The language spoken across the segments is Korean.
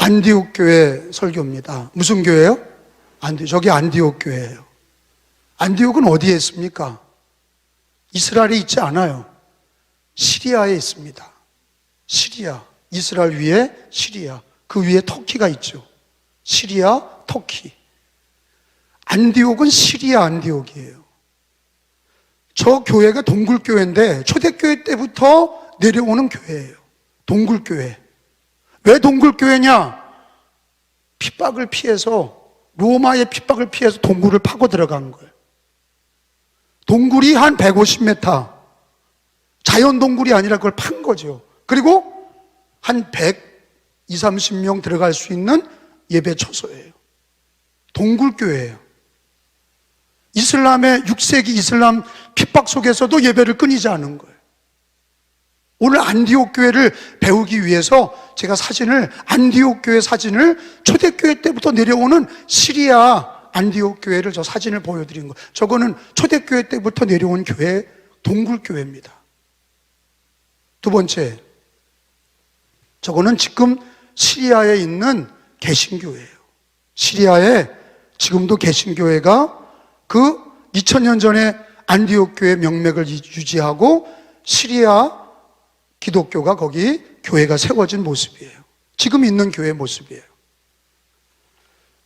안디옥 교회 설교입니다. 무슨 교회요? 저기 안디옥 교회예요. 안디옥은 어디에 있습니까? 이스라엘에 있지 않아요. 시리아에 있습니다. 시리아, 이스라엘 위에 시리아, 그 위에 터키가 있죠. 시리아, 터키. 안디옥은 시리아 안디옥이에요. 저 교회가 동굴교회인데 초대교회 때부터 내려오는 교회예요. 동굴교회. 왜 동굴교회냐? 핍박을 피해서, 로마의 핍박을 피해서 동굴을 파고 들어간 거예요. 동굴이 한 150m, 자연 동굴이 아니라 그걸 판 거죠. 그리고 한 120, 30명 들어갈 수 있는 예배 처소예요. 동굴교회예요. 이슬람의 6세기 이슬람 핍박 속에서도 예배를 끊이지 않은 거예요. 오늘 안디옥 교회를 배우기 위해서 제가 안디옥 교회 사진을 초대교회 때부터 내려오는 시리아 안디옥 교회를 저 사진을 보여드린 거예요. 저거는 초대교회 때부터 내려온 교회, 동굴교회입니다. 두 번째, 저거는 지금 시리아에 있는 개신교회예요. 시리아에 지금도 개신교회가 그 2000년 전에 안디옥 교회 명맥을 유지하고 시리아 기독교가 거기 교회가 세워진 모습이에요. 지금 있는 교회 모습이에요.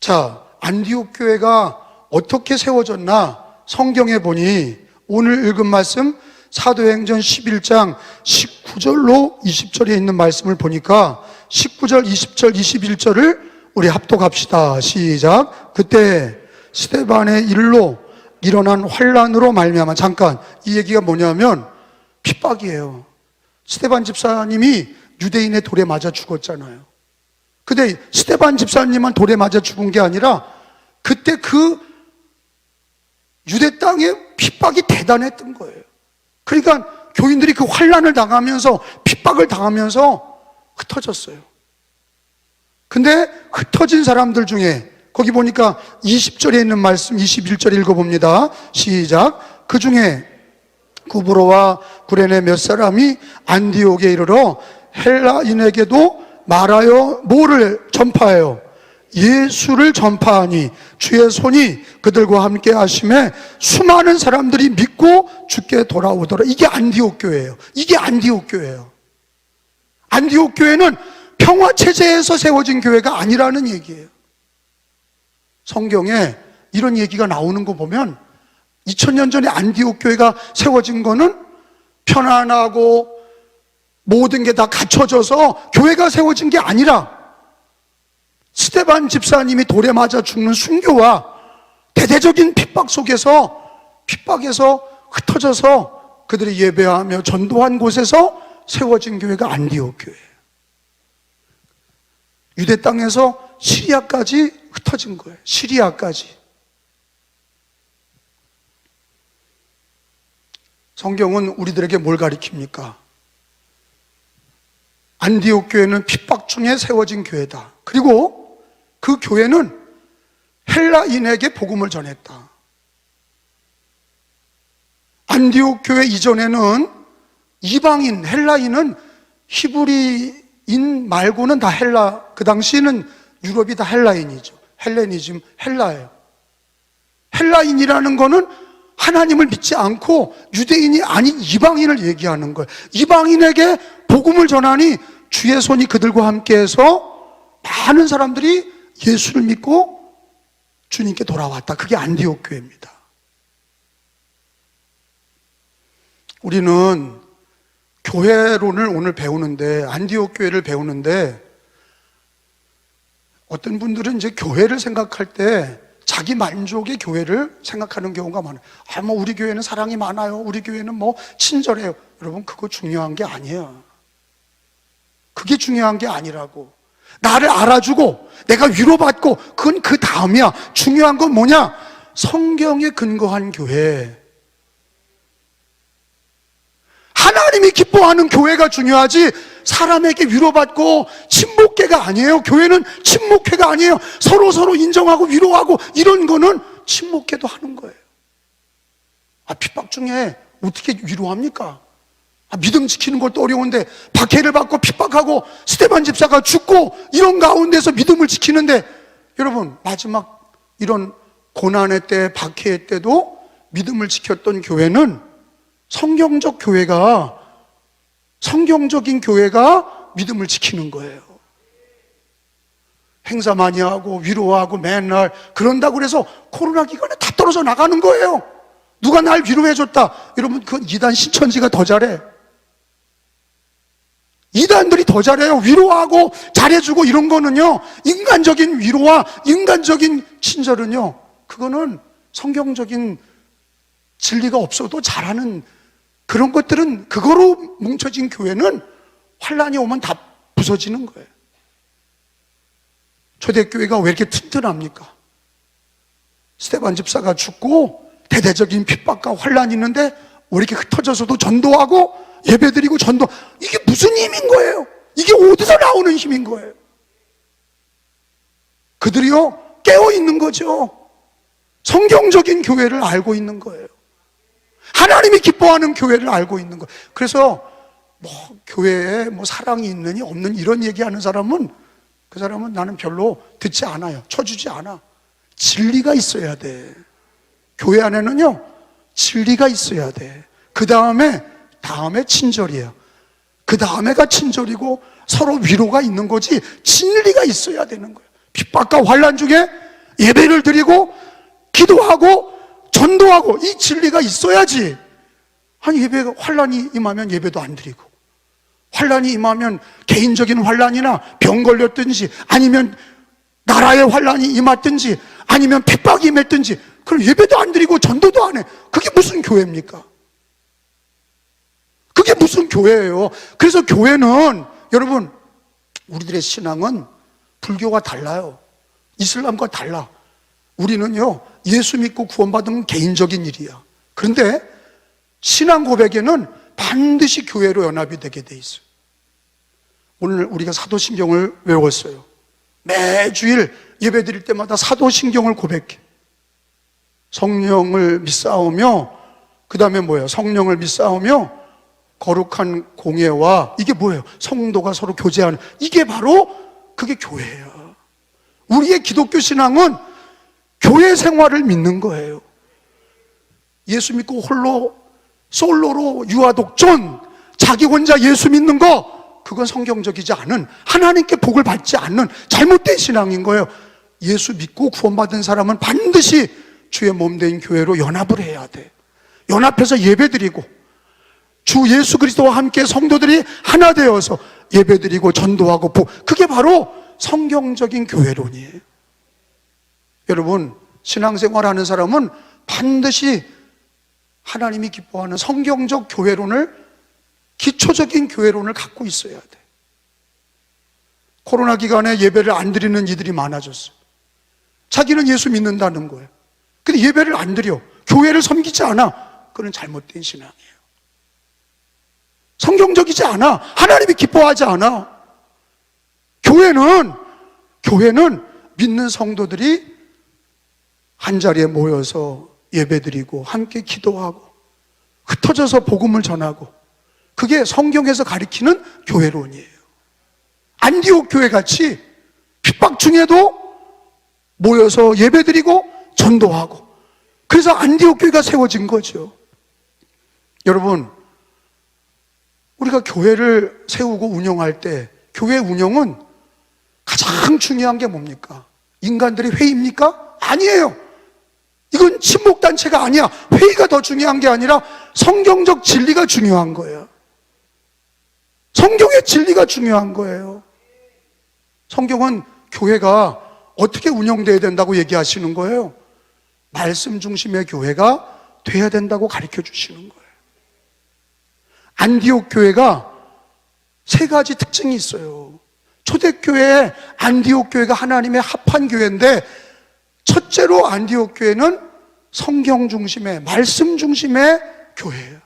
자, 안디옥 교회가 어떻게 세워졌나 성경에 보니 오늘 읽은 말씀 사도행전 11장 19절로 20절에 있는 말씀을 보니까 19절, 20절, 21절을 우리 합독합시다. 시작. 그때 스데반의 일로 일어난 환란으로 말미암아, 잠깐 이 얘기가 뭐냐면 핍박이에요. 스데반 집사님이 유대인의 돌에 맞아 죽었잖아요. 근데 스데반 집사님만 돌에 맞아 죽은 게 아니라 그때 그 유대 땅의 핍박이 대단했던 거예요. 그러니까 교인들이 그 환란을 당하면서 핍박을 당하면서 흩어졌어요. 근데 흩어진 사람들 중에 거기 보니까 20절에 있는 말씀 21절 읽어봅니다. 시작. 그 중에 구브로와 구레네 몇 사람이 안디옥에 이르러 헬라인에게도 말하여 뭐를 전파해요? 예수를 전파하니 주의 손이 그들과 함께 하심에 수많은 사람들이 믿고 주께 돌아오더라. 이게 안디옥 교회예요. 이게 안디옥 교회예요. 안디옥 교회는 평화체제에서 세워진 교회가 아니라는 얘기예요. 성경에 이런 얘기가 나오는 거 보면 2000년 전에 안디옥 교회가 세워진 거는 편안하고 모든 게 다 갖춰져서 교회가 세워진 게 아니라 스데반 집사님이 돌에 맞아 죽는 순교와 대대적인 핍박에서 흩어져서 그들이 예배하며 전도한 곳에서 세워진 교회가 안디옥 교회예요. 유대 땅에서 시리아까지 흩어진 거예요. 시리아까지. 성경은 우리들에게 뭘 가리킵니까? 안디옥 교회는 핍박 중에 세워진 교회다. 그리고 그 교회는 헬라인에게 복음을 전했다. 안디옥 교회 이전에는 이방인, 헬라인은 히브리인 말고는 다 그 당시에는 유럽이 다 헬라인이죠. 헬레니즘, 헬라예요. 헬라인이라는 거는 하나님을 믿지 않고 유대인이 아닌 이방인을 얘기하는 거예요. 이방인에게 복음을 전하니 주의 손이 그들과 함께해서 많은 사람들이 예수를 믿고 주님께 돌아왔다. 그게 안디옥 교회입니다. 우리는 교회론을 오늘 배우는데, 안디옥 교회를 배우는데, 어떤 분들은 이제 교회를 생각할 때 자기 만족의 교회를 생각하는 경우가 많아요. 우리 교회는 사랑이 많아요. 우리 교회는 친절해요. 여러분, 그거 중요한 게 아니에요. 그게 중요한 게 아니라고. 나를 알아주고 내가 위로받고 그건 그 다음이야. 중요한 건 뭐냐? 성경에 근거한 교회. 하나님이 기뻐하는 교회가 중요하지 사람에게 위로받고 친목회가 아니에요. 교회는 친목회가 아니에요. 서로 인정하고 위로하고 이런 거는 친목회도 하는 거예요. 핍박 중에 어떻게 위로합니까? 믿음 지키는 것도 어려운데 박해를 받고 핍박하고 스데반 집사가 죽고 이런 가운데서 믿음을 지키는데, 여러분 마지막 이런 고난의 때, 박해의 때도 믿음을 지켰던 교회는 성경적인 교회가 믿음을 지키는 거예요. 행사 많이 하고 위로하고 맨날 그런다고 그래서 코로나 기간에 다 떨어져 나가는 거예요. 누가 날 위로해줬다. 여러분, 그건 이단 신천지가 더 잘해. 이단들이 더 잘해요. 위로하고 잘해주고 이런 거는요, 인간적인 위로와 인간적인 친절은요, 그거는 성경적인 진리가 없어도 잘하는 그런 것들은, 그거로 뭉쳐진 교회는 환란이 오면 다 부서지는 거예요. 초대교회가 왜 이렇게 튼튼합니까? 스데반 집사가 죽고 대대적인 핍박과 환란이 있는데 왜 이렇게 흩어져서도 전도하고 예배드리고 전도, 이게 무슨 힘인 거예요? 이게 어디서 나오는 힘인 거예요? 그들이요 깨어있는 거죠. 성경적인 교회를 알고 있는 거예요. 하나님이 기뻐하는 교회를 알고 있는 거예요. 그래서 교회에 사랑이 있느니 없느니 이런 얘기하는 사람은, 그 사람은 나는 별로 듣지 않아요. 쳐주지 않아. 진리가 있어야 돼. 교회 안에는요 진리가 있어야 돼. 그 다음에 친절이에요. 그 다음에가 친절이고 서로 위로가 있는 거지, 진리가 있어야 되는 거예요. 핍박과 환란 중에 예배를 드리고 기도하고 전도하고 이 진리가 있어야지. 아니, 예배가 환란이 임하면 예배도 안 드리고, 환란이 임하면 개인적인 환란이나 병 걸렸든지 아니면 나라의 환란이 임했든지 아니면 핍박이 임했든지, 그럼 예배도 안 드리고 전도도 안 해. 그게 무슨 교회입니까? 그게 무슨 교회예요? 그래서 교회는, 여러분, 우리들의 신앙은 불교와 달라요. 이슬람과 달라. 우리는요 예수 믿고 구원받은 건 개인적인 일이야. 그런데 신앙 고백에는 반드시 교회로 연합이 되게 돼 있어요. 오늘 우리가 사도신경을 외웠어요. 매주일 예배 드릴 때마다 사도신경을 고백해. 성령을 믿사오며, 그 다음에 뭐예요? 성령을 믿사오며 거룩한 공예와, 이게 뭐예요? 성도가 서로 교제하는, 이게 바로 그게 교회예요. 우리의 기독교 신앙은 교회 생활을 믿는 거예요. 예수 믿고 홀로 솔로로 유아독존, 자기 혼자 예수 믿는 거, 그건 성경적이지 않은, 하나님께 복을 받지 않는 잘못된 신앙인 거예요. 예수 믿고 구원받은 사람은 반드시 주의 몸된 교회로 연합을 해야 돼. 연합해서 예배드리고 주 예수 그리스도와 함께 성도들이 하나 되어서 예배드리고 전도하고 그게 바로 성경적인 교회론이에요. 여러분, 신앙생활하는 사람은 반드시 하나님이 기뻐하는 성경적 교회론을, 기초적인 교회론을 갖고 있어야 돼. 코로나 기간에 예배를 안 드리는 이들이 많아졌어요. 자기는 예수 믿는다는 거예요. 근데 예배를 안 드려, 교회를 섬기지 않아. 그건 잘못된 신앙이에요. 성경적이지 않아. 하나님이 기뻐하지 않아. 교회는 믿는 성도들이 한자리에 모여서 예배드리고 함께 기도하고 흩어져서 복음을 전하고, 그게 성경에서 가리키는 교회론이에요. 안디옥 교회 같이 핍박 중에도 모여서 예배드리고 전도하고, 그래서 안디옥 교회가 세워진 거죠. 여러분, 우리가 교회를 세우고 운영할 때 교회 운영은 가장 중요한 게 뭡니까? 인간들의 회의입니까? 아니에요. 이건 친목단체가 아니야. 회의가 더 중요한 게 아니라 성경적 진리가 중요한 거예요. 성경의 진리가 중요한 거예요. 성경은 교회가 어떻게 운영돼야 된다고 얘기하시는 거예요? 말씀 중심의 교회가 돼야 된다고 가르쳐 주시는 거예요. 안디옥 교회가 세 가지 특징이 있어요. 초대교회 안디옥 교회가 하나님의 합한 교회인데, 첫째로 안디옥 교회는 성경 중심의, 말씀 중심의 교회예요.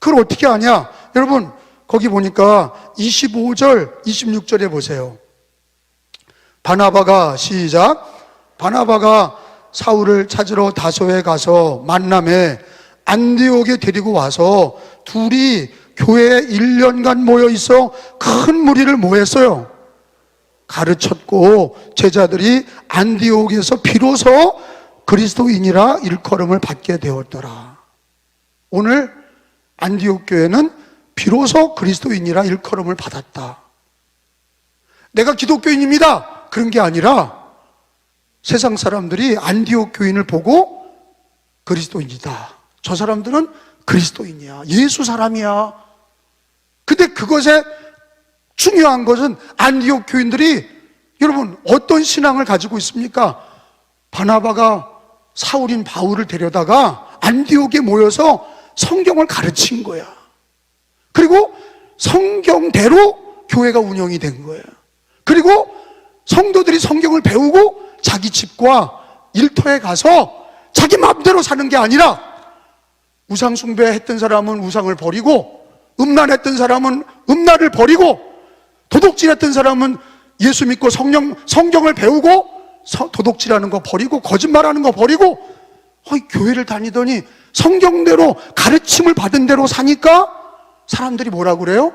그걸 어떻게 아냐? 여러분, 거기 보니까 25절, 26절에 보세요. 바나바가, 시작. 바나바가 사울을 찾으러 다소에 가서 만남에 안디옥에 데리고 와서 둘이 교회에 1년간 모여 있어 큰 무리를 모였어요. 가르쳤고 제자들이 안디옥에서 비로소 그리스도인이라 일컬음을 받게 되었더라. 오늘 안디옥 교회는 비로소 그리스도인이라 일컬음을 받았다. 내가 기독교인입니다, 그런 게 아니라 세상 사람들이 안디옥 교인을 보고 그리스도인이다, 저 사람들은 그리스도인이야, 예수 사람이야. 근데 그것에 중요한 것은 안디옥 교인들이 여러분 어떤 신앙을 가지고 있습니까? 바나바가 사울인 바울을 데려다가 안디옥에 모여서 성경을 가르친 거야. 그리고 성경대로 교회가 운영이 된 거예요. 그리고 성도들이 성경을 배우고 자기 집과 일터에 가서 자기 마음대로 사는 게 아니라 우상 숭배했던 사람은 우상을 버리고, 음란했던 사람은 음란을 버리고, 도둑질했던 사람은 예수 믿고 성경을 배우고 도둑질하는 거 버리고 거짓말하는 거 버리고 교회를 다니더니 성경대로 가르침을 받은 대로 사니까 사람들이 뭐라고 그래요?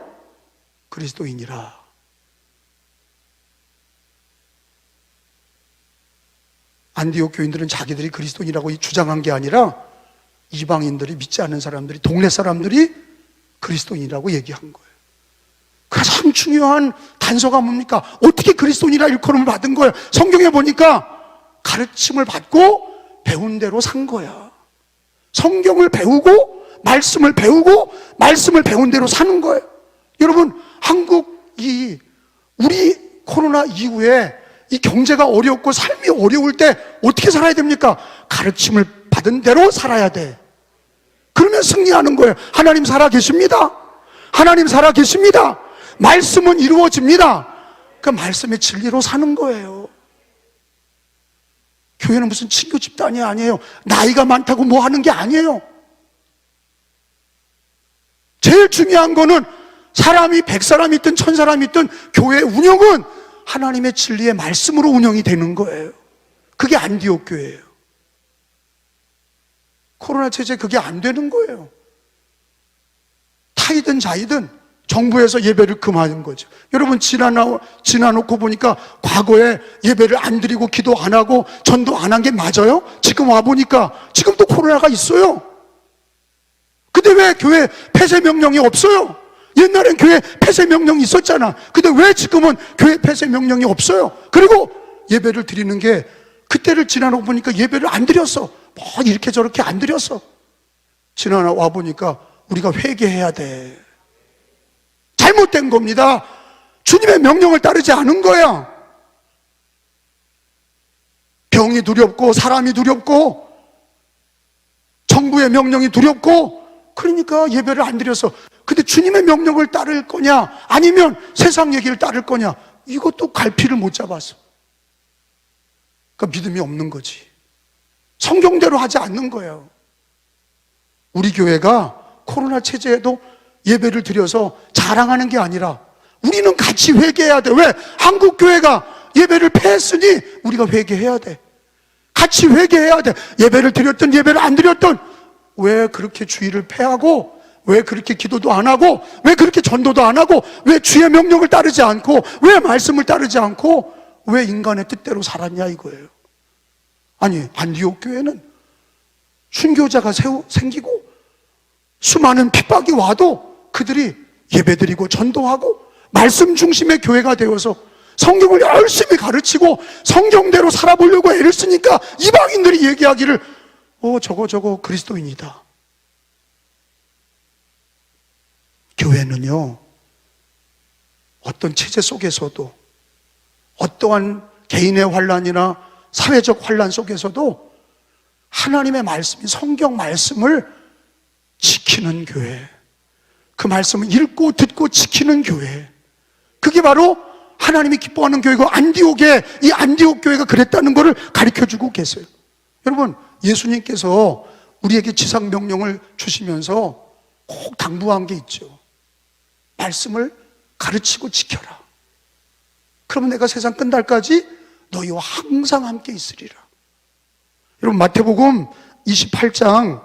그리스도인이라. 안디옥 교인들은 자기들이 그리스도인이라고 주장한 게 아니라 이방인들이, 믿지 않는 사람들이, 동네 사람들이 그리스도인이라고 얘기한 거예요. 가장 중요한 단서가 뭡니까? 어떻게 그리스도인이라 일컬음을 받은 거예요? 성경에 보니까 가르침을 받고 배운 대로 산 거야. 성경을 배우고 말씀을 배우고 말씀을 배운 대로 사는 거예요. 여러분, 한국이 우리 코로나 이후에 이 경제가 어렵고 삶이 어려울 때 어떻게 살아야 됩니까? 가르침을 받은 대로 살아야 돼. 그러면 승리하는 거예요. 하나님 살아 계십니다. 하나님 살아 계십니다. 말씀은 이루어집니다. 그 말씀의 진리로 사는 거예요. 교회는 무슨 친교 집단이 아니에요. 나이가 많다고 뭐 하는 게 아니에요. 제일 중요한 거는 사람이 100사람이 있든 1000사람이 있든 교회 운영은 하나님의 진리의 말씀으로 운영이 되는 거예요. 그게 안디옥 교회예요. 코로나 체제 그게 안 되는 거예요. 타이든 자이든 정부에서 예배를 금하는 거죠. 여러분, 지나놓고 보니까 과거에 예배를 안 드리고 기도 안 하고 전도 안 한 게 맞아요? 지금 와보니까 지금 또 코로나가 있어요. 근데 왜 교회 폐쇄 명령이 없어요? 옛날엔 교회 폐쇄 명령이 있었잖아. 근데 왜 지금은 교회 폐쇄 명령이 없어요? 그리고 예배를 드리는 게, 그때를 지나놓고 보니까 예배를 안 드렸어. 뭐 이렇게 저렇게 안 드렸어. 지나와 보니까 우리가 회개해야 돼. 잘못된 겁니다. 주님의 명령을 따르지 않은 거야. 병이 두렵고 사람이 두렵고 정부의 명령이 두렵고, 그러니까 예배를 안 드렸어. 근데 주님의 명령을 따를 거냐 아니면 세상 얘기를 따를 거냐, 이것도 갈피를 못 잡았어. 그러니까 믿음이 없는 거지. 성경대로 하지 않는 거예요. 우리 교회가 코로나 체제에도 예배를 드려서 자랑하는 게 아니라 우리는 같이 회개해야 돼. 왜? 한국 교회가 예배를 패했으니 우리가 회개해야 돼. 같이 회개해야 돼. 예배를 드렸든 예배를 안 드렸든 왜 그렇게 주의를 패하고, 왜 그렇게 기도도 안 하고, 왜 그렇게 전도도 안 하고, 왜 주의 명령을 따르지 않고, 왜 말씀을 따르지 않고, 왜 인간의 뜻대로 살았냐 이거예요. 아니, 안디옥 교회는 순교자가 생기고 수많은 핍박이 와도 그들이 예배드리고 전도하고 말씀 중심의 교회가 되어서 성경을 열심히 가르치고 성경대로 살아보려고 애를 쓰니까 이방인들이 얘기하기를 저거 그리스도인이다. 교회는요, 어떤 체제 속에서도, 어떠한 개인의 환난이나 사회적 환난 속에서도 하나님의 말씀이, 성경 말씀을 지키는 교회, 그 말씀을 읽고 듣고 지키는 교회, 그게 바로 하나님이 기뻐하는 교회고, 이 안디옥 교회가 그랬다는 것을 가르쳐주고 계세요. 여러분, 예수님께서 우리에게 지상명령을 주시면서 꼭 당부한 게 있죠. 말씀을 가르치고 지켜라. 그러면 내가 세상 끝날까지 너희와 항상 함께 있으리라. 여러분, 마태복음 28장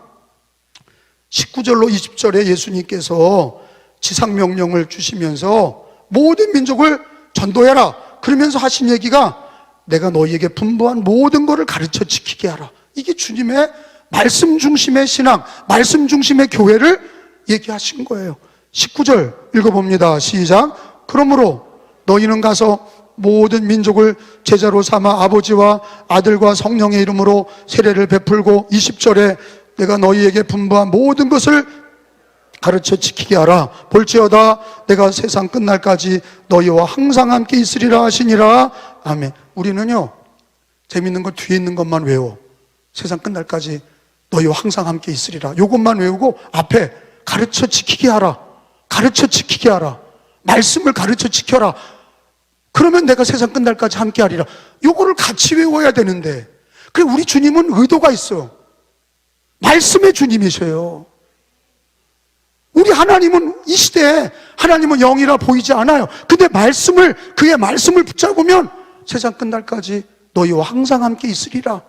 19절로 20절에 예수님께서 지상명령을 주시면서 모든 민족을 전도해라. 그러면서 하신 얘기가 내가 너희에게 분부한 모든 것을 가르쳐 지키게 하라. 이게 주님의 말씀 중심의 신앙, 말씀 중심의 교회를 얘기하신 거예요. 19절 읽어봅니다. 시작. 그러므로 너희는 가서 모든 민족을 제자로 삼아 아버지와 아들과 성령의 이름으로 세례를 베풀고 20절에 내가 너희에게 분부한 모든 것을 가르쳐 지키게 하라. 볼지어다 내가 세상 끝날까지 너희와 항상 함께 있으리라 하시니라. 아멘. 우리는요, 재밌는 거 뒤에 있는 것만 외워. 세상 끝날까지 너희와 항상 함께 있으리라. 요것만 외우고 앞에 가르쳐 지키게 하라. 가르쳐 지키게 하라. 말씀을 가르쳐 지켜라. 그러면 내가 세상 끝날까지 함께 하리라. 요거를 같이 외워야 되는데, 그래 우리 주님은 의도가 있어요. 말씀의 주님이셔요. 우리 하나님은 이 시대에 하나님은 영이라 보이지 않아요. 근데 말씀을, 그의 말씀을 붙잡으면 세상 끝날까지 너희와 항상 함께 있으리라.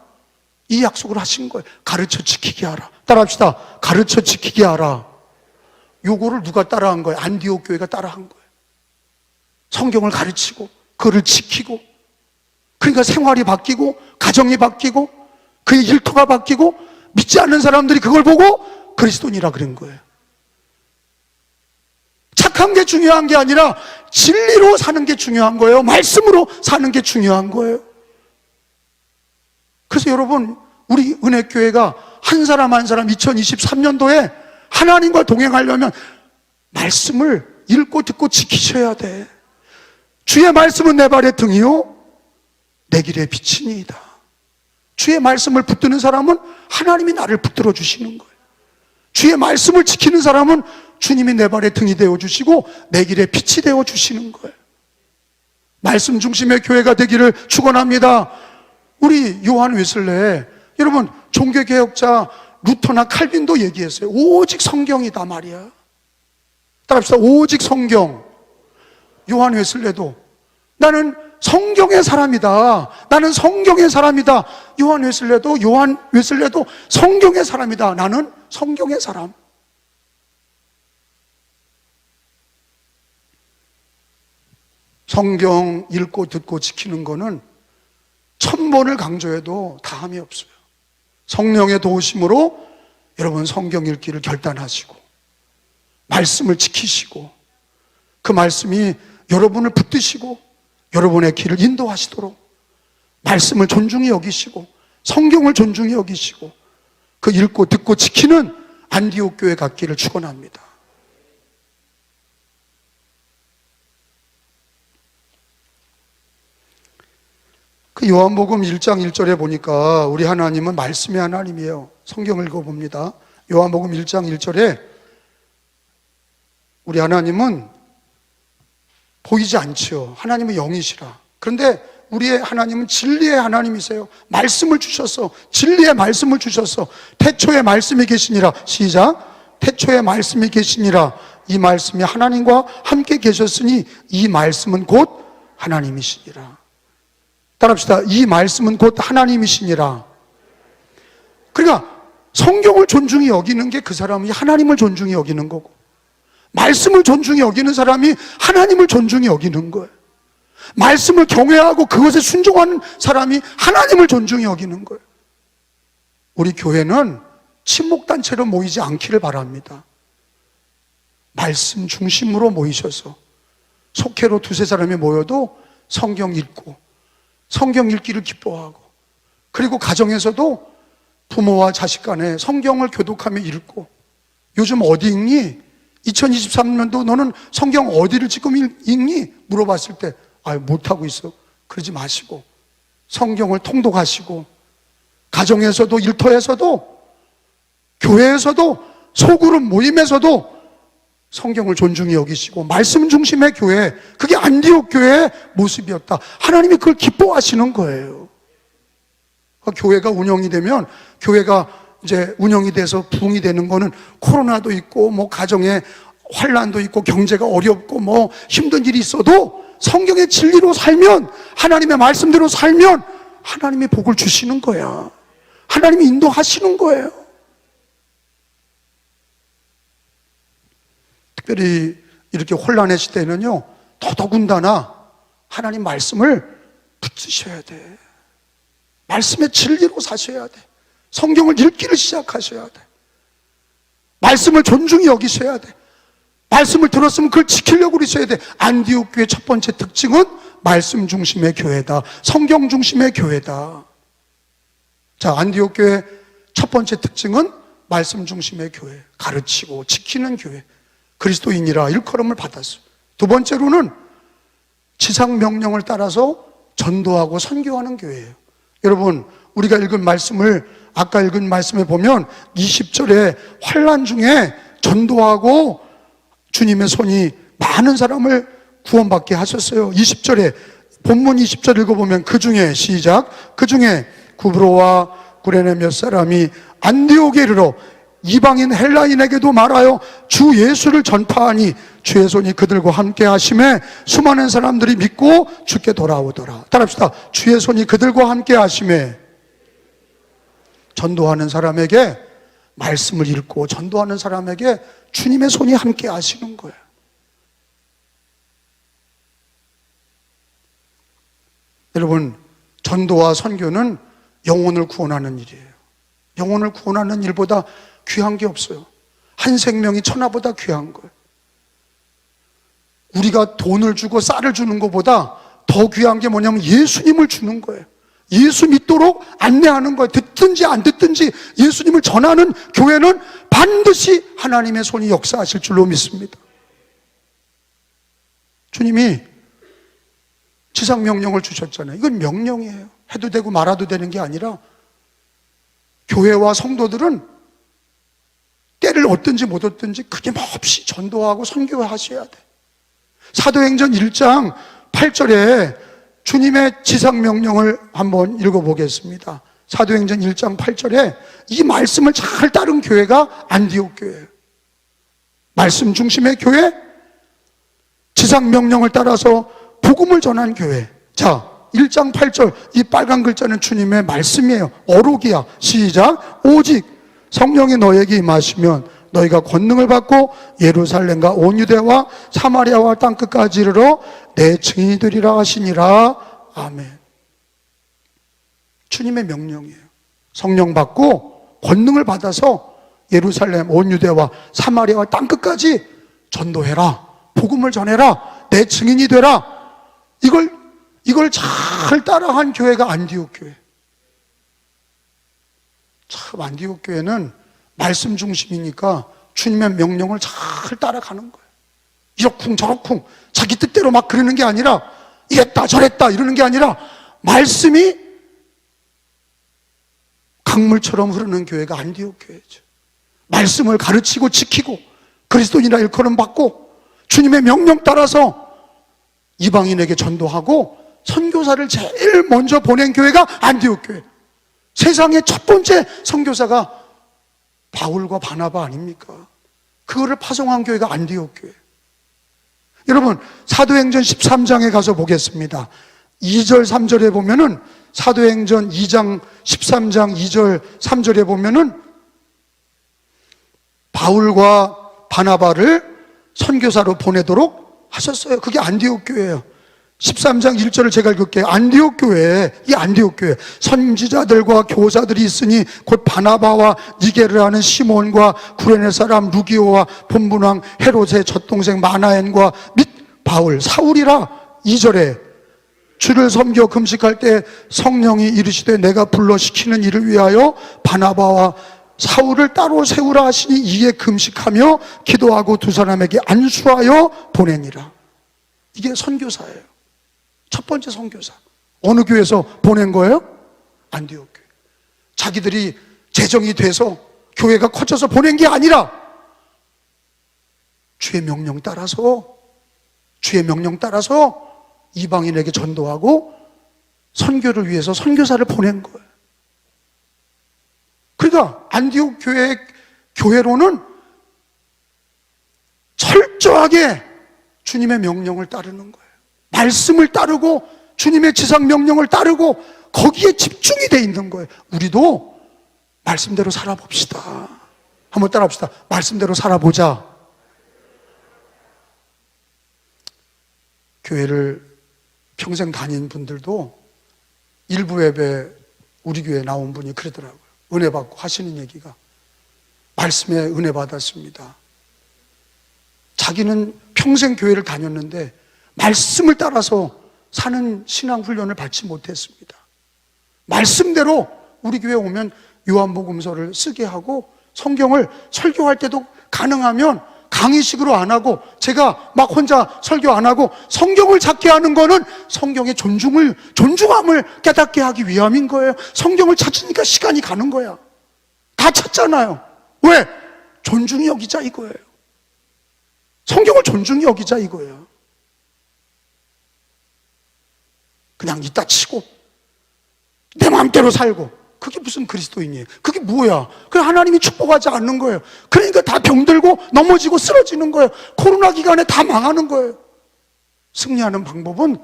이 약속을 하신 거예요. 가르쳐 지키게 하라. 따라합시다. 가르쳐 지키게 하라. 요거를 누가 따라한 거예요? 안디옥 교회가 따라한 거예요. 성경을 가르치고 그를 지키고, 그러니까 생활이 바뀌고 가정이 바뀌고 그의 일터가 바뀌고 믿지 않는 사람들이 그걸 보고 그리스도인이라 그런 거예요. 착한 게 중요한 게 아니라 진리로 사는 게 중요한 거예요. 말씀으로 사는 게 중요한 거예요. 그래서 여러분, 우리 은혜교회가 한 사람 한 사람 2023년도에 하나님과 동행하려면 말씀을 읽고 듣고 지키셔야 돼. 주의 말씀은 내 발의 등이요 내 길의 빛이니이다. 주의 말씀을 붙드는 사람은 하나님이 나를 붙들어 주시는 거예요. 주의 말씀을 지키는 사람은 주님이 내 발의 등이 되어주시고 내 길의 빛이 되어주시는 거예요. 말씀 중심의 교회가 되기를 축원합니다. 우리 요한 웨슬레, 여러분 종교개혁자 루터나 칼빈도 얘기했어요. 오직 성경이다 말이야. 따라합시다. 오직 성경. 요한 웨슬레도 나는 성경의 사람이다. 나는 성경의 사람이다. 요한 웨슬레도 성경의 사람이다. 나는 성경의 사람. 성경 읽고 듣고 지키는 거는 1000번을 강조해도 다함이 없어요. 성령의 도우심으로 여러분 성경 읽기를 결단하시고 말씀을 지키시고 그 말씀이 여러분을 붙드시고 여러분의 길을 인도하시도록 말씀을 존중히 여기시고 성경을 존중히 여기시고 그 읽고 듣고 지키는 안디옥 교회 갖기를 축원합니다. 그 요한복음 1장 1절에 보니까 우리 하나님은 말씀의 하나님이에요. 성경을 읽어봅니다. 요한복음 1장 1절에 우리 하나님은 보이지 않죠. 하나님은 영이시라. 그런데 우리의 하나님은 진리의 하나님이세요. 말씀을 주셨어. 진리의 말씀을 주셨어. 태초에 말씀이 계시니라. 시작. 태초에 말씀이 계시니라. 이 말씀이 하나님과 함께 계셨으니 이 말씀은 곧 하나님이시니라. 따라합시다. 이 말씀은 곧 하나님이시니라. 그러니까 성경을 존중히 여기는 게 그 사람이 하나님을 존중히 여기는 거고, 말씀을 존중히 여기는 사람이 하나님을 존중히 여기는 거예요. 말씀을 경외하고 그것에 순종하는 사람이 하나님을 존중히 여기는 거예요. 우리 교회는 친목단체로 모이지 않기를 바랍니다. 말씀 중심으로 모이셔서 속회로 두세 사람이 모여도 성경 읽고 성경 읽기를 기뻐하고, 그리고 가정에서도 부모와 자식 간에 성경을 교독하며 읽고, 요즘 어디 읽니? 2023년도 너는 성경 어디를 지금 읽니? 물어봤을 때 못하고 있어. 그러지 마시고 성경을 통독하시고, 가정에서도 일터에서도 교회에서도 소그룹 모임에서도 성경을 존중히 여기시고 말씀 중심의 교회, 그게 안디옥 교회의 모습이었다. 하나님이 그걸 기뻐하시는 거예요. 교회가 운영이 되면, 교회가 이제 운영이 돼서 부흥이 되는 거는 코로나도 있고 뭐 가정에 환난도 있고 경제가 어렵고 뭐 힘든 일이 있어도 성경의 진리로 살면, 하나님의 말씀대로 살면 하나님이 복을 주시는 거야. 하나님이 인도하시는 거예요. 특별히 이렇게 혼란의 시대에는요, 더더군다나 하나님 말씀을 붙드셔야 돼. 말씀의 진리로 사셔야 돼. 성경을 읽기를 시작하셔야 돼. 말씀을 존중히 여기셔야 돼. 말씀을 들었으면 그걸 지키려고 그러셔야 돼. 안디옥 교회 첫 번째 특징은 말씀 중심의 교회다. 성경 중심의 교회다. 자, 안디옥 교회 첫 번째 특징은 말씀 중심의 교회, 가르치고 지키는 교회, 그리스도인이라 일컬음을 받았어요. 두 번째로는 지상 명령을 따라서 전도하고 선교하는 교회예요. 여러분, 우리가 읽은 말씀을, 아까 읽은 말씀에 보면 20절에 환난 중에 전도하고 주님의 손이 많은 사람을 구원받게 하셨어요. 20절에, 본문 20절 읽어보면 그 중에, 시작, 그 중에 구브로와 구레네 몇 사람이 안디옥에 이르러 이방인 헬라인에게도 말하여 주 예수를 전파하니 주의 손이 그들과 함께 하심에 수많은 사람들이 믿고 주께 돌아오더라. 따라합시다. 주의 손이 그들과 함께 하심에. 전도하는 사람에게, 말씀을 읽고 전도하는 사람에게 주님의 손이 함께 하시는 거예요. 여러분, 전도와 선교는 영혼을 구원하는 일이에요. 영혼을 구원하는 일보다 귀한 게 없어요. 한 생명이 천하보다 귀한 거예요. 우리가 돈을 주고 쌀을 주는 것보다 더 귀한 게 뭐냐면 예수님을 주는 거예요. 예수 믿도록 안내하는 거예요. 듣든지 안 듣든지 예수님을 전하는 교회는 반드시 하나님의 손이 역사하실 줄로 믿습니다. 주님이 지상명령을 주셨잖아요. 이건 명령이에요. 해도 되고 말아도 되는 게 아니라 교회와 성도들은 때를 얻든지 못 얻든지 끊임없이 전도하고 선교하셔야 돼. 사도행전 1장 8절에 주님의 지상명령을 한번 읽어보겠습니다. 사도행전 1장 8절에 이 말씀을 잘 따른 교회가 안디옥 교회예요. 말씀 중심의 교회, 지상명령을 따라서 복음을 전한 교회. 자, 1장 8절, 이 빨간 글자는 주님의 말씀이에요. 어록이야. 시작. 오직 성령이 너에게 임하시면 너희가 권능을 받고 예루살렘과 온 유대와 사마리아와 땅끝까지 이르러 내 증인이 되리라 하시니라. 아멘. 주님의 명령이에요. 성령 받고 권능을 받아서 예루살렘, 온 유대와 사마리아와 땅끝까지 전도해라. 복음을 전해라. 내 증인이 되라. 이걸 잘 따라한 교회가 안디옥 교회. 참, 안디옥 교회는 말씀 중심이니까 주님의 명령을 잘 따라가는 거예요. 이러쿵 저러쿵 자기 뜻대로 막 그러는 게 아니라 이랬다 저랬다 이러는 게 아니라 말씀이 강물처럼 흐르는 교회가 안디옥 교회죠. 말씀을 가르치고 지키고 그리스도인이라 일컬음 받고 주님의 명령 따라서 이방인에게 전도하고 선교사를 제일 먼저 보낸 교회가 안디옥 교회. 세상의 첫 번째 선교사가 바울과 바나바 아닙니까? 그거를 파송한 교회가 안디옥 교회. 여러분, 사도행전 13장에 가서 보겠습니다. 2절 3절에 보면은, 사도행전 2장 13장 2절 3절에 보면은 바울과 바나바를 선교사로 보내도록 하셨어요. 그게 안디옥 교회예요. 13장 1절을 제가 읽을게요. 안디옥 교회에, 이 안디옥 교회 선지자들과 교사들이 있으니 곧 바나바와 니게를 하는 시몬과 구레네 사람 루기오와 본분왕 헤롯의 젖동생 마나엔과 및 바울 사울이라. 2절에 주를 섬겨 금식할 때 성령이 이르시되 내가 불러 시키는 일을 위하여 바나바와 사울을 따로 세우라 하시니 이에 금식하며 기도하고 두 사람에게 안수하여 보내니라. 이게 선교사예요. 첫 번째 선교사. 어느 교회에서 보낸 거예요? 안디옥 교회. 자기들이 재정이 돼서 교회가 커져서 보낸 게 아니라 주의 명령 따라서 이방인에게 전도하고 선교를 위해서 선교사를 보낸 거예요. 그러니까 안디옥 교회로는 철저하게 주님의 명령을 따르는 거예요. 말씀을 따르고 주님의 지상 명령을 따르고 거기에 집중이 돼 있는 거예요. 우리도 말씀대로 살아봅시다. 한번 따라합시다. 말씀대로 살아보자. 교회를 평생 다닌 분들도 일부 예배 우리 교회에 나온 분이 그러더라고요. 은혜 받고 하시는 얘기가, 말씀에 은혜 받았습니다. 자기는 평생 교회를 다녔는데 말씀을 따라서 사는 신앙 훈련을 받지 못했습니다. 말씀대로 우리 교회에 오면 요한복음서를 쓰게 하고, 성경을 설교할 때도 가능하면 강의식으로 안 하고, 제가 막 혼자 설교 안 하고 성경을 찾게 하는 거는 성경의 존중함을 깨닫게 하기 위함인 거예요. 성경을 찾으니까 시간이 가는 거야. 다 찾잖아요. 왜? 존중히 여기자 이거예요. 성경을 존중히 여기자 이거예요. 그냥 이따 치고 내 마음대로 살고, 그게 무슨 그리스도인이에요? 그게 뭐야? 그냥 하나님이 축복하지 않는 거예요. 그러니까 다 병들고 넘어지고 쓰러지는 거예요. 코로나 기간에 다 망하는 거예요. 승리하는 방법은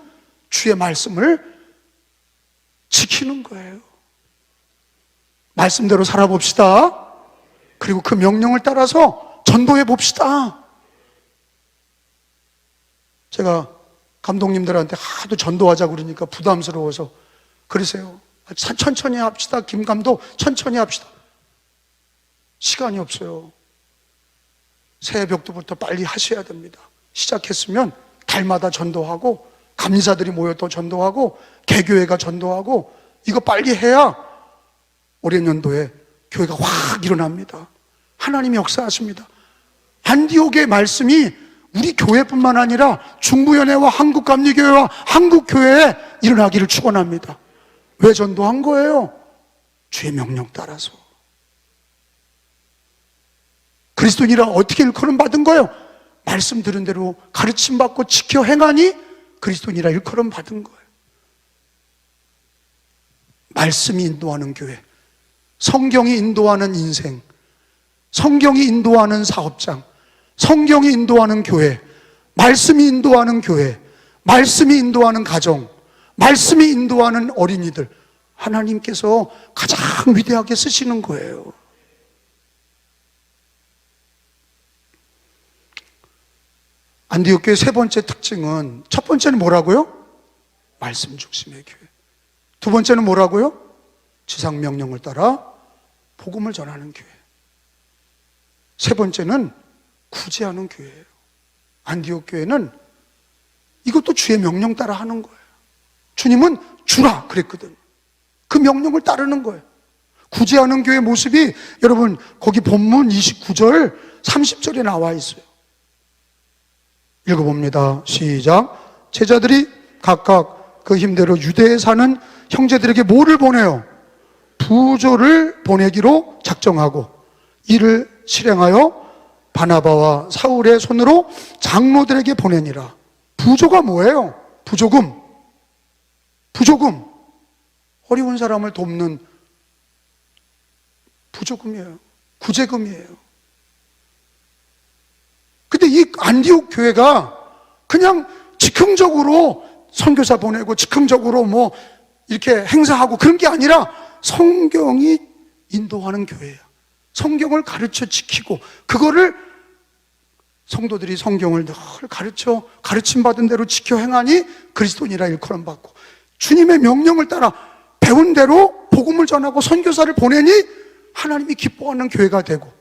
주의 말씀을 지키는 거예요. 말씀대로 살아봅시다. 그리고 그 명령을 따라서 전도해 봅시다. 제가 감독님들한테 하도 전도하자고 그러니까 부담스러워서 그러세요. 천천히 합시다. 김 감독 천천히 합시다. 시간이 없어요. 새벽부터 빨리 하셔야 됩니다. 시작했으면 달마다 전도하고, 감리자들이 모여도 전도하고, 개교회가 전도하고, 이거 빨리 해야 올해 연도에 교회가 확 일어납니다. 하나님이 역사하십니다. 안디옥의 말씀이 우리 교회뿐만 아니라 중부연회와 한국감리교회와 한국교회에 일어나기를 축원합니다. 왜 전도한 거예요? 주의 명령 따라서. 그리스도인이라 어떻게 일컬음 받은 거예요? 말씀 들은 대로 가르침 받고 지켜 행하니 그리스도인이라 일컬음 받은 거예요. 말씀이 인도하는 교회, 성경이 인도하는 인생, 성경이 인도하는 사업장, 성경이 인도하는 교회, 말씀이 인도하는 교회, 말씀이 인도하는 가정, 말씀이 인도하는 어린이들, 하나님께서 가장 위대하게 쓰시는 거예요. 안디옥 교회 세 번째 특징은, 첫 번째는 뭐라고요? 말씀 중심의 교회. 두 번째는 뭐라고요? 지상 명령을 따라 복음을 전하는 교회. 세 번째는 구제하는 교회예요. 안디옥 교회는 이것도 주의 명령 따라 하는 거예요. 주님은 주라 그랬거든. 그 명령을 따르는 거예요. 구제하는 교회의 모습이 여러분 거기 본문 29절 30절에 나와 있어요. 읽어봅니다. 시작. 제자들이 각각 그 힘대로 유대에 사는 형제들에게 뭐를 보내요? 부조를 보내기로 작정하고 이를 실행하여 바나바와 사울의 손으로 장로들에게 보내니라. 부조가 뭐예요? 부조금. 부조금. 어려운 사람을 돕는 부조금이에요. 구제금이에요. 근데 이 안디옥 교회가 그냥 즉흥적으로 선교사 보내고 즉흥적으로 뭐 이렇게 행사하고 그런 게 아니라 성경이 인도하는 교회예요. 성경을 가르쳐 지키고 그거를 성도들이 성경을 늘 가르침 받은 대로 지켜 행하니 그리스도인이라 일컬음 받고, 주님의 명령을 따라 배운 대로 복음을 전하고 선교사를 보내니 하나님이 기뻐하는 교회가 되고,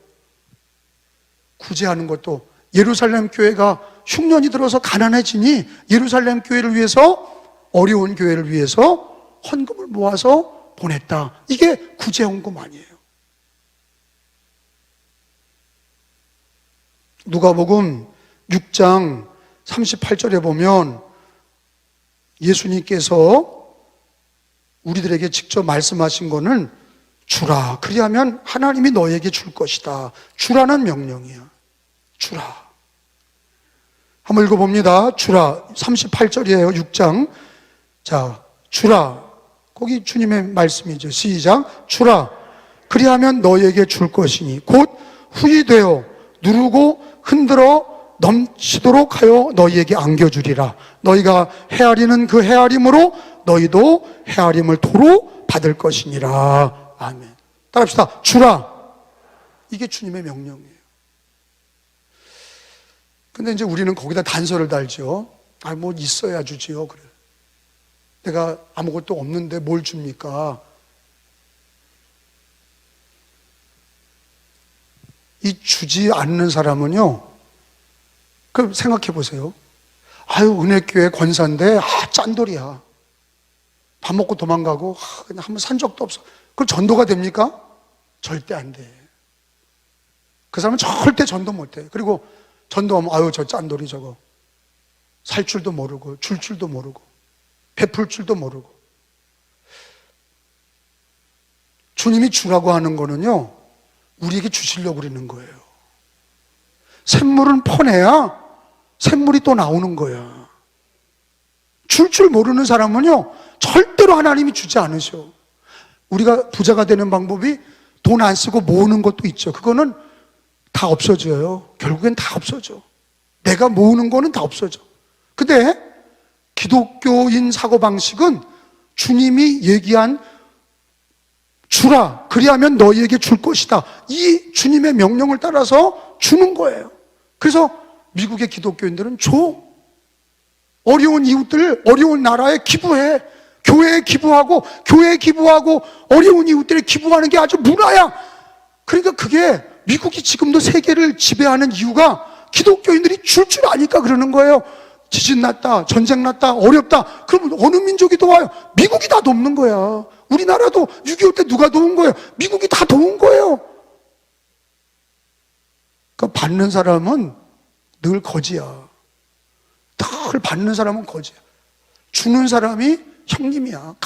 구제하는 것도 예루살렘 교회가 흉년이 들어서 가난해지니 예루살렘 교회를 위해서, 어려운 교회를 위해서 헌금을 모아서 보냈다. 이게 구제 헌금 아니에요. 누가복음 6장 38절에 보면 예수님께서 우리들에게 직접 말씀하신 거는 주라. 그리하면 하나님이 너에게 줄 것이다. 주라는 명령이야. 주라. 한번 읽어봅니다. 주라. 38절이에요. 6장. 자, 주라. 거기 주님의 말씀이죠. 시작. 주라. 그리하면 너에게 줄 것이니 곧 후히 되어 누르고 흔들어 넘치도록 하여 너희에게 안겨주리라. 너희가 헤아리는 그 헤아림으로 너희도 헤아림을 도로 받을 것이니라. 아멘. 따라합시다. 주라. 이게 주님의 명령이에요. 근데 이제 우리는 거기다 단서를 달죠. 뭐 있어야 주지요. 그래. 내가 아무것도 없는데 뭘 줍니까? 이 주지 않는 사람은요, 그럼 생각해 보세요. 은혜교회 권사인데, 짠돌이야. 밥 먹고 도망가고, 그냥 한번 산 적도 없어. 그럼 전도가 됩니까? 절대 안 돼. 그 사람은 절대 전도 못 해. 그리고 전도하면, 저 짠돌이 저거. 살 줄도 모르고, 줄 줄도 모르고, 베풀 줄도 모르고. 주님이 주라고 하는 거는요, 우리에게 주시려고 그러는 거예요. 샘물은 퍼내야 샘물이 또 나오는 거야. 줄 모르는 사람은요, 절대로 하나님이 주지 않으셔. 우리가 부자가 되는 방법이 돈 안 쓰고 모으는 것도 있죠. 그거는 다 없어져요. 결국엔 다 없어져. 내가 모으는 거는 다 없어져. 근데 기독교인 사고방식은 주님이 얘기한 주라, 그리하면 너희에게 줄 것이다, 이 주님의 명령을 따라서 주는 거예요. 그래서 미국의 기독교인들은 줘. 어려운 이웃들, 어려운 나라에 기부해. 교회에 기부하고 어려운 이웃들에 기부하는 게 아주 문화야. 그러니까 그게 미국이 지금도 세계를 지배하는 이유가 기독교인들이 줄 아니까 그러는 거예요. 지진 났다, 전쟁 났다, 어렵다, 그러면 어느 민족이 도와요? 미국이 다 돕는 거야. 우리나라도 6.25 때 누가 도운 거예요? 미국이 다 도운 거예요. 그러니까 받는 사람은 늘 거지야. 늘 받는 사람은 거지야. 주는 사람이 형님이야.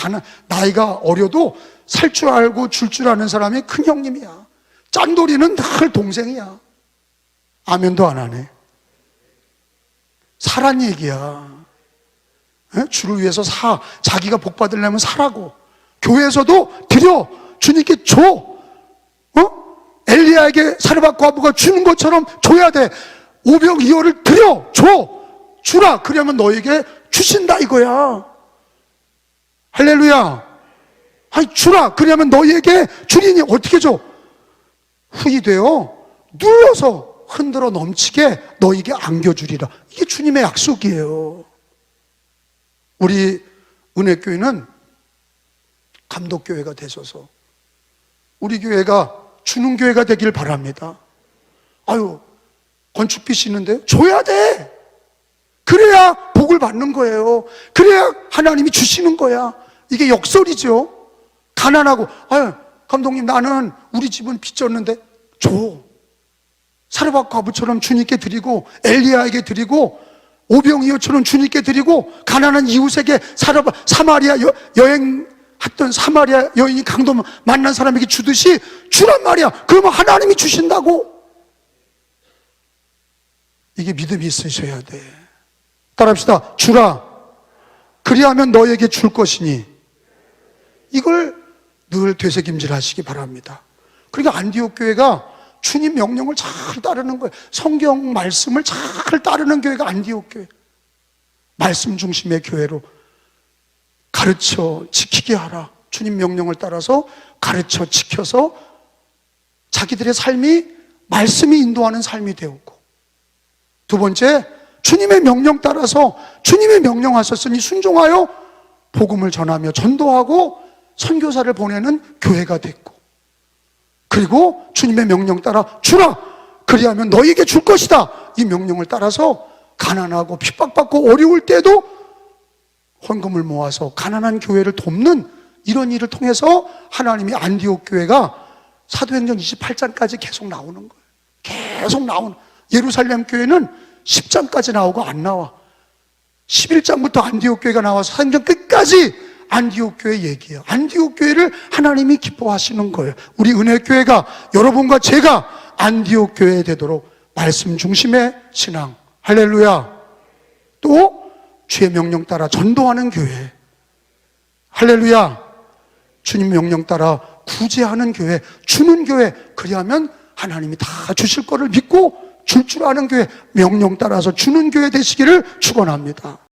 나이가 어려도 살 줄 알고 줄 줄 아는 사람이 큰 형님이야. 짠돌이는 늘 동생이야. 아멘도 안 하네. 사란 얘기야. 주를 위해서 자기가 복 받으려면 사라고. 교회에서도 드려, 주님께 줘. 엘리야에게 사르밧 과부가 주는 것처럼 줘야 돼. 오병이어를 드려, 주라. 그러면 너에게 주신다 이거야. 할렐루야. 주라. 그러면 너희에게 주리니. 어떻게 줘? 후이 되어 눌러서 흔들어 넘치게 너희에게 안겨주리라. 이게 주님의 약속이에요. 우리 은혜교회는 감독교회가 되셔서 우리 교회가 주는 교회가 되길 바랍니다. 건축빚이 있는데 줘야 돼. 그래야 복을 받는 거예요. 그래야 하나님이 주시는 거야. 이게 역설이죠. 가난하고, 감독님 나는 우리 집은 빚 졌는데 줘. 사르밧 과부처럼 주님께 드리고, 엘리야에게 드리고, 오병이어처럼 주님께 드리고, 가난한 이웃에게 사마리아 여행했던 사마리아 여인이 강도 만난 사람에게 주듯이 주란 말이야. 그러면 하나님이 주신다고. 이게 믿음이 있으셔야 돼. 따라합시다. 주라. 그리하면 너에게 줄 것이니. 이걸 늘 되새김질 하시기 바랍니다. 그러니까 안디옥 교회가 주님 명령을 잘 따르는 거예요. 성경 말씀을 잘 따르는 교회가 안디옥 교회. 말씀 중심의 교회로 가르쳐 지키게 하라. 주님 명령을 따라서 가르쳐 지켜서 자기들의 삶이 말씀이 인도하는 삶이 되었고, 두 번째, 주님의 명령 따라서 주님의 명령하셨으니 순종하여 복음을 전하며 전도하고 선교사를 보내는 교회가 됐고, 그리고 주님의 명령 따라 주라. 그리하면 너희에게 줄 것이다. 이 명령을 따라서 가난하고 핍박받고 어려울 때도 헌금을 모아서 가난한 교회를 돕는 이런 일을 통해서 하나님이 안디옥 교회가 사도행전 28장까지 계속 나오는 거예요. 계속 나오는. 예루살렘 교회는 10장까지 나오고 안 나와. 11장부터 안디옥 교회가 나와서 사도행전 끝까지 안디옥 교회 얘기예요. 안디옥 교회를 하나님이 기뻐하시는 거예요. 우리 은혜교회가, 여러분과 제가 안디옥 교회 되도록 말씀 중심의 신앙, 할렐루야. 또 주의 명령 따라 전도하는 교회, 할렐루야. 주님 명령 따라 구제하는 교회, 주는 교회. 그리하면 하나님이 다 주실 거를 믿고 줄 아는 교회, 명령 따라서 주는 교회 되시기를 축원합니다.